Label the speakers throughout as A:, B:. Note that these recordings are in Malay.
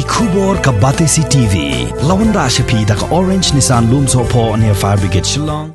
A: Kubor ka Batesi TV. Lawan ra siya da ka Orange Nissan Lumso po near Fire Brigade Shillong.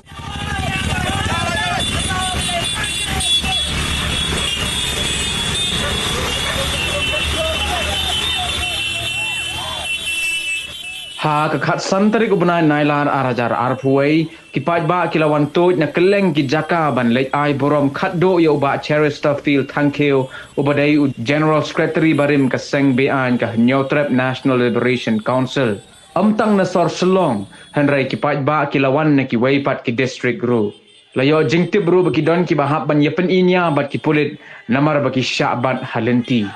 B: Ha kakat santri ubnai nailar arajar arpuai ki Paidbah kilawan Tuid na keleng ki jaka ban lej ai Burom Khadduh yo ba Cherishterfield thankeu ubadai General Secretary barim ka seng bean ka Nyotrep National Liberation Council amtang na sor selong hanrai ki Paidbah kilawan na ki weipat ki district ru layo jingtip ru baki don ki bahap ban yepen inya bat ki pulit namar baki syabat halenti.